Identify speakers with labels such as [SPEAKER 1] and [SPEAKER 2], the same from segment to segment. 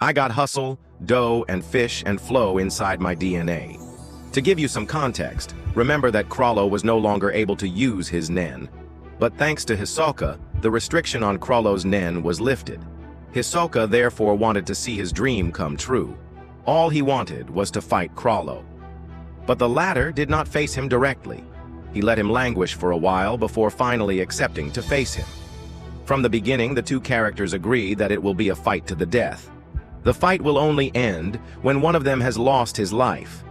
[SPEAKER 1] I got hustle, dough, and fish and flow inside my DNA. To give you some context, remember that Chrollo was no longer able to use his nen. But thanks to Hisoka, the restriction on Chrollo's nen was lifted. Hisoka therefore wanted to see his dream come true. All he wanted was to fight Chrollo. But the latter did not face him directly. He let him languish for a while before finally accepting to face him. From the beginning, the two characters agree that it will be a fight to the death. The fight will only end when one of them has lost his life.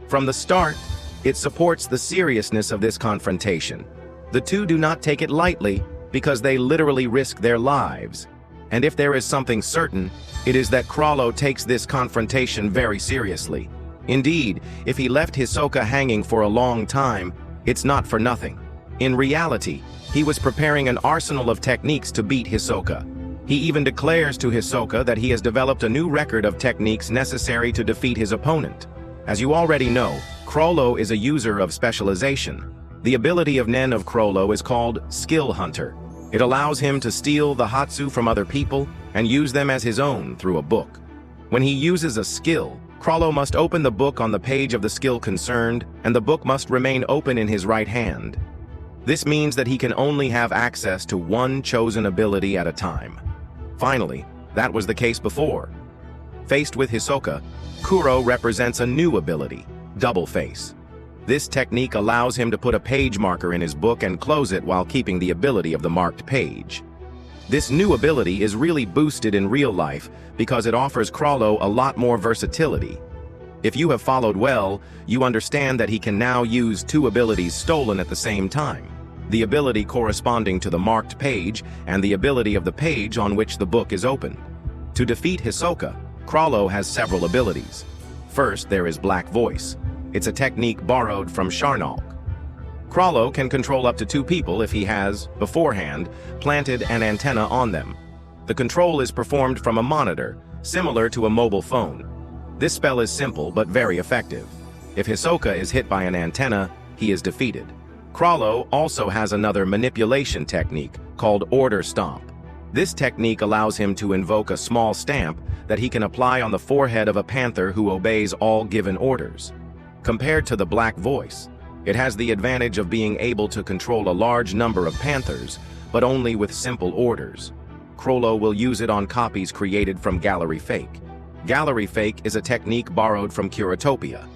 [SPEAKER 1] From the start, it supports the seriousness of this confrontation. The two do not take it lightly because they literally risk their lives. And if there is something certain, it is that Chrollo takes this confrontation very seriously. Indeed, if he left Hisoka hanging for a long time, it's not for nothing. In reality, he was preparing an arsenal of techniques to beat Hisoka. He even declares to Hisoka that he has developed a new record of techniques necessary to defeat his opponent. As you already know, Chrollo is a user of specialization. The ability of Nen of Chrollo is called Skill Hunter. It allows him to steal the Hatsu from other people and use them as his own through a book. When he uses a skill, Chrollo must open the book on the page of the skill concerned, and the book must remain open in his right hand. This means that he can only have access to one chosen ability at a time. Finally, that was the case before. Faced with Hisoka, Kuro represents a new ability, Double Face. This technique allows him to put a page marker in his book and close it while keeping the ability of the marked page. This new ability is really boosted in real life because it offers Chrollo a lot more versatility. If you have followed well, you understand that he can now use two abilities stolen at the same time. The ability corresponding to the marked page and the ability of the page on which the book is opened. To defeat Hisoka, Chrollo has several abilities. First, there is Black Voice. It's a technique borrowed from Charnalk. Chrollo can control up to two people if he has, beforehand, planted an antenna on them. The control is performed from a monitor, similar to a mobile phone. This spell is simple but very effective. If Hisoka is hit by an antenna, he is defeated. Chrollo also has another manipulation technique called Order Stomp. This technique allows him to invoke a small stamp that he can apply on the forehead of a panther who obeys all given orders. Compared to the Black Voice, it has the advantage of being able to control a large number of panthers, but only with simple orders. Chrollo will use it on copies created from Gallery Fake. Gallery Fake is a technique borrowed from Curatopia.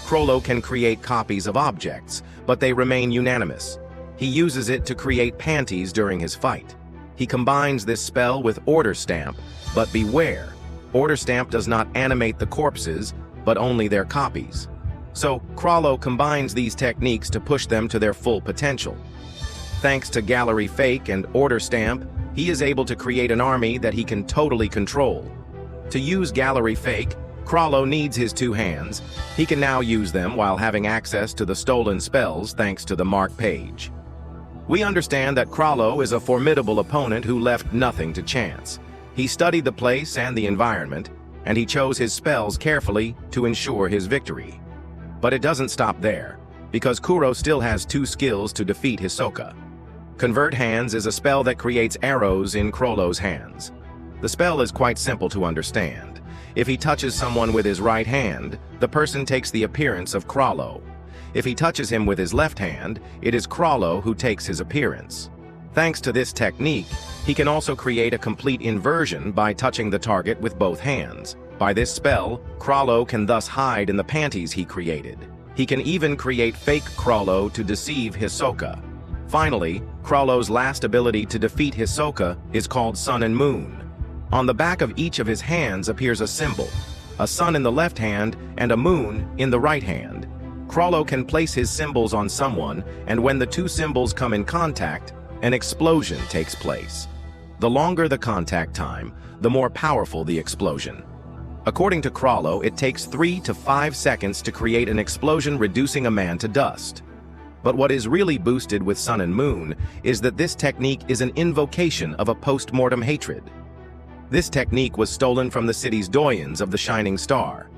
[SPEAKER 1] Chrollo can create copies of objects, but they remain unanimous. He uses it to create panties during his fight. He combines this spell with Order Stamp, but beware, Order Stamp does not animate the corpses, but only their copies. So, Chrollo combines these techniques to push them to their full potential. Thanks to Gallery Fake and Order Stamp, he is able to create an army that he can totally control. To use Gallery Fake, Chrollo needs his two hands. He can now use them while having access to the stolen spells thanks to the mark page. We understand that Chrollo is a formidable opponent who left nothing to chance. He studied the place and the environment, and he chose his spells carefully to ensure his victory. But it doesn't stop there, because Kuro still has two skills to defeat Hisoka. Convert Hands is a spell that creates arrows in Chrollo's hands. The spell is quite simple to understand. If he touches someone with his right hand, the person takes the appearance of Chrollo. If he touches him with his left hand, it is Chrollo who takes his appearance. Thanks to this technique, he can also create a complete inversion by touching the target with both hands. By this spell, Chrollo can thus hide in the panties he created. He can even create fake Chrollo to deceive Hisoka. Finally, Chrollo's last ability to defeat Hisoka is called Sun and Moon. On the back of each of his hands appears a symbol, a sun in the left hand and a moon in the right hand. Chrollo can place his symbols on someone, and when the two symbols come in contact, an explosion takes place. The longer the contact time, the more powerful the explosion. According to Chrollo, it takes 3 to 5 seconds to create an explosion, reducing a man to dust. But what is really boosted with Sun and Moon is that this technique is an invocation of a post-mortem hatred. This technique was stolen from the city's doyens of the Shining Star.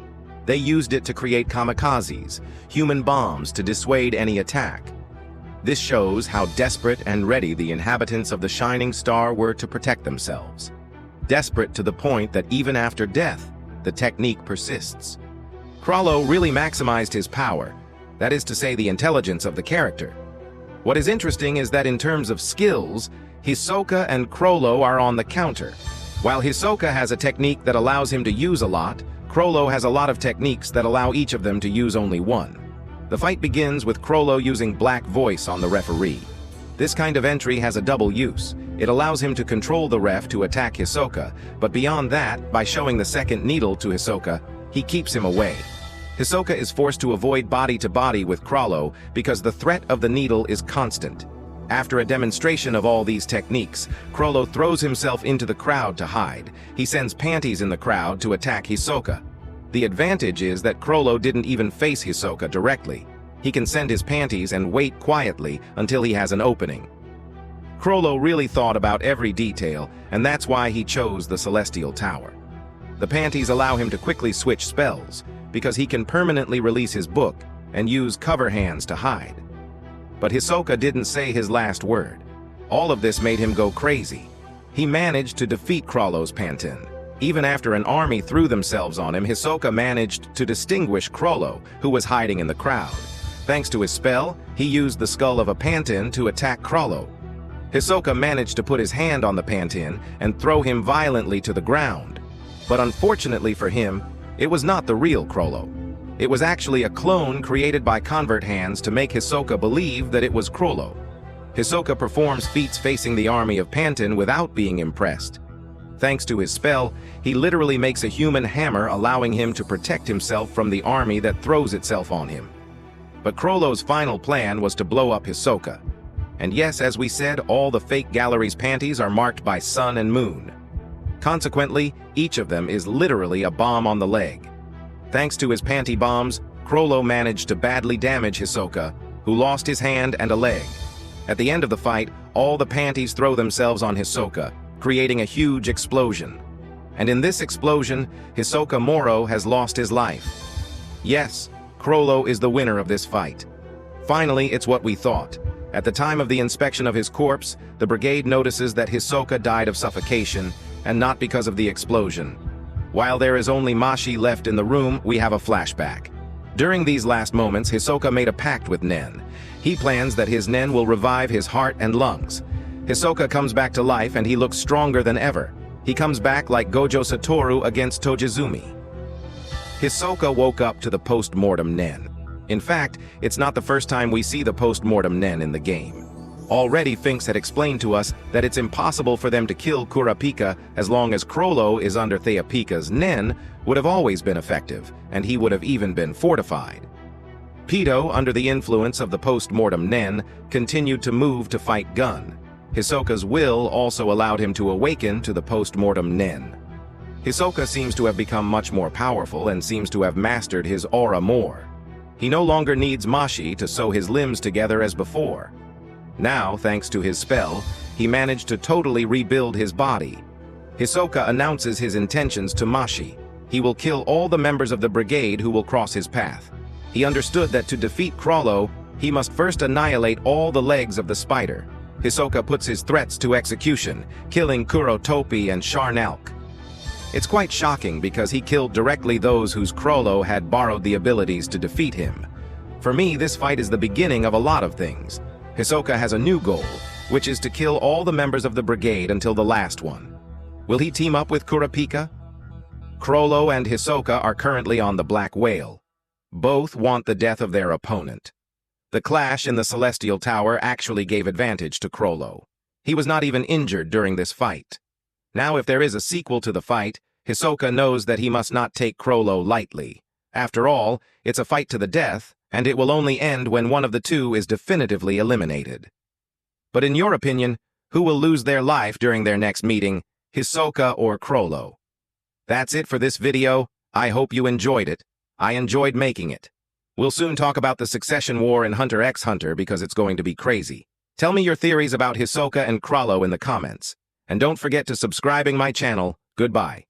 [SPEAKER 1] They used it to create kamikazes, human bombs to dissuade any attack. This shows how desperate and ready the inhabitants of the Shining Star were to protect themselves. desperate to the point that even after death, the technique persists. Chrollo really maximized his power, that is to say the intelligence of the character. What is interesting is that in terms of skills, Hisoka and Chrollo are on the counter. While Hisoka has a technique that allows him to use a lot, Chrollo has a lot of techniques that allow each of them to use only one. The fight begins with Chrollo using Black Voice on the referee. This kind of entry has a double use. It allows him to control the ref to attack Hisoka, but beyond that, by showing the second needle to Hisoka, he keeps him away. Hisoka is forced to avoid body-to-body with Chrollo because the threat of the needle is constant. After a demonstration of all these techniques, Chrollo throws himself into the crowd to hide. He sends panties in the crowd to attack Hisoka. The advantage is that Chrollo didn't even face Hisoka directly. He can send his panties and wait quietly until he has an opening. Chrollo really thought about every detail, and that's why he chose the Celestial Tower. The panties allow him to quickly switch spells, because he can permanently release his book and use cover hands to hide. But Hisoka didn't say his last word. All of this made him go crazy. He managed to defeat Chrollo's pantin. Even after an army threw themselves on him, Hisoka managed to distinguish Chrollo, who was hiding in the crowd. Thanks to his spell, he used the skull of a pantin to attack Chrollo. Hisoka managed to put his hand on the pantin and throw him violently to the ground. But unfortunately for him, it was not the real Chrollo. It was actually a clone created by convert hands to make Hisoka believe that it was Chrollo. Hisoka performs feats facing the army of Pantin without being impressed. Thanks to his spell, he literally makes a human hammer, allowing him to protect himself from the army that throws itself on him. But Chrollo's final plan was to blow up Hisoka. And yes, as we said, all the fake gallery's panties are marked by sun and moon. Consequently, each of them is literally a bomb on the leg. Thanks to his panty bombs, Chrollo managed to badly damage Hisoka, who lost his hand and a leg. At the end of the fight, all the panties throw themselves on Hisoka, creating a huge explosion. And in this explosion, Hisoka Moro has lost his life. Yes, Chrollo is the winner of this fight. Finally, it's what we thought. At the time of the inspection of his corpse, the brigade notices that Hisoka died of suffocation, and not because of the explosion. While there is only Mashi left in the room, we have a flashback. During these last moments, Hisoka made a pact with Nen. He plans that his Nen will revive his heart and lungs. Hisoka comes back to life and he looks stronger than ever. He comes back like Gojo Satoru against Tojizumi. Hisoka woke up to the post-mortem Nen. In fact, it's not the first time we see the post-mortem Nen in the game. Already Finks had explained to us that it's impossible for them to kill Kurapika as long as Chrollo is under Theapika's Nen would have always been effective, and he would have even been fortified. Pito, under the influence of the post-mortem Nen, continued to move to fight Gun. Hisoka's will also allowed him to awaken to the post-mortem Nen. Hisoka seems to have become much more powerful and seems to have mastered his aura more. He no longer needs Mashi to sew his limbs together as before. Now, thanks to his spell, he managed to totally rebuild his body. Hisoka announces his intentions to Mashi. He will kill all the members of the brigade who will cross his path. He understood that to defeat Chrollo, he must first annihilate all the legs of the spider. Hisoka puts his threats to execution, killing Kurotopi and Sharnalk. It's quite shocking because he killed directly those whose Chrollo had borrowed the abilities to defeat him. For me, this fight is the beginning of a lot of things. Hisoka has a new goal, which is to kill all the members of the brigade until the last one. Will he team up with Kurapika? Chrollo and Hisoka are currently on the Black Whale. Both want the death of their opponent. The clash in the Celestial Tower actually gave advantage to Chrollo. He was not even injured during this fight. Now if there is a sequel to the fight, Hisoka knows that he must not take Chrollo lightly. After all, it's a fight to the death, and it will only end when one of the two is definitively eliminated. But in your opinion, who will lose their life during their next meeting, Hisoka or Chrollo? That's it for this video. I hope you enjoyed it. I enjoyed making it. We'll soon talk about the succession war in Hunter x Hunter because it's going to be crazy. Tell me your theories about Hisoka and Chrollo in the comments. And don't forget to subscribing my channel. Goodbye.